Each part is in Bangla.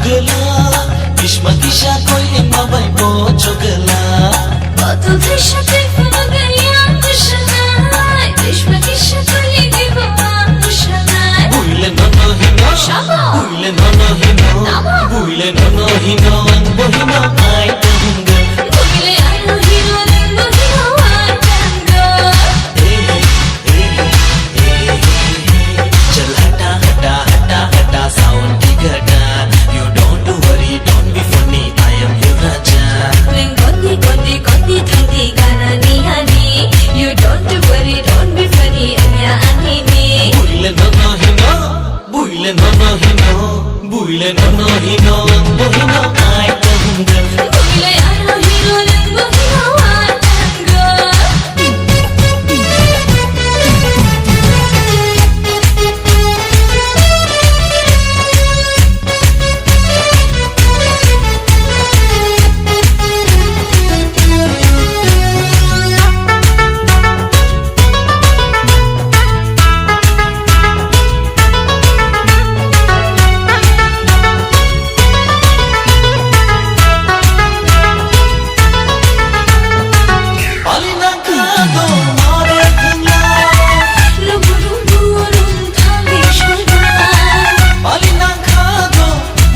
जुगला किस्मा किसा कोई माबाई बो जुगला কত দেশে দেখো গিয়া কুশনাই কিস্মা কিসা কোই দিব কুশনাই বুইলে নন হিনো শাবা বুইলে নন হিনো বুইলে নন হিনো বহিন আই তঙ্গ বুইলে আলো হিরো রঙ্গ হিরো আই তঙ্গ चल हटा हटा हटा हटा साउंड की घटा You don't worry don't be funny I am your raja ring goti goti goti thandi gana ni hani You don't worry don't be funny anya anini বুইলে নন হিনো বুইলে নন হিনো বুইলে নন হিনো বহিন আই তঙ্গ বুইলে আলো হিরো রঙ্গ হিরো আই তঙ্গ Palina kado mare khula লুবুরুবুরুম থামি সদা Palina kado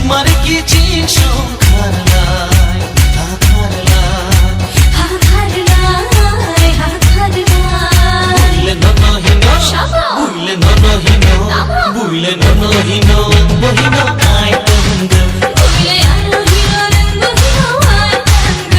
mare ki chin shom kharlai kharlai হারলাই হারলাই বুইলে নন হিনো শাবা বুইলে নন হিনো বুইলে নন হিনো বহিন আই তঙ্গ বুইলে আলো হিরো রঙ্গ হিরো আই তঙ্গ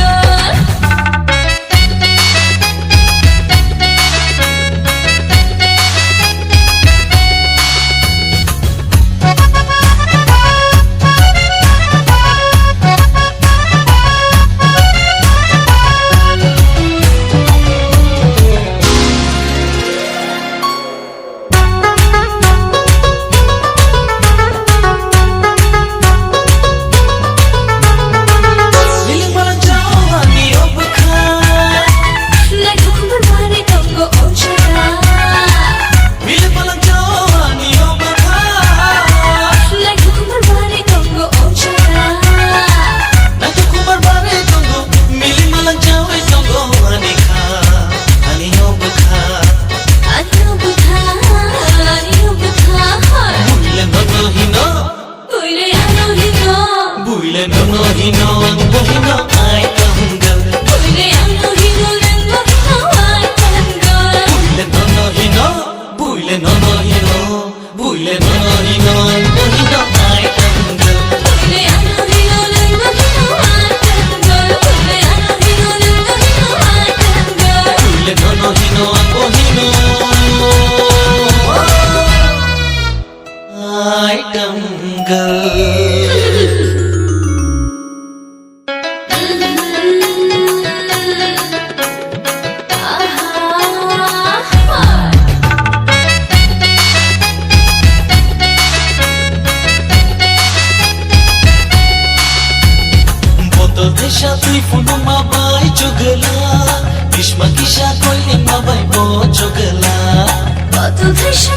Lili bala jawani ob kha Like kumbar mare tongo ochara Lili bala jawani ob kha Like kumbar mare tongo ochara Nato kubar bare tongo mili mala jawe tongo ani kha ani ob kha Anyo butha বুইলে নন হিনো বুইলে আলো হিরো বুইলে নন হিনো বহিন আই তঙ্গ বুইলে আলো হিরো রঙ্গ হিরো আই তঙ্গ বুইলে নন হিনো বুইলে নন হিনো বুইলে নন হিনো বহিন আই তঙ্গ বুইলে আলো হিরো রঙ্গ হিরো আই তঙ্গ বুইলে আলো হিরো রঙ্গ হিরো আই তঙ্গ বুইলে নন হিনো বহিন আই তঙ্গ Boto desha tui funu mabai jugla Bishma kisha koi mabai bo jugla কত দেশে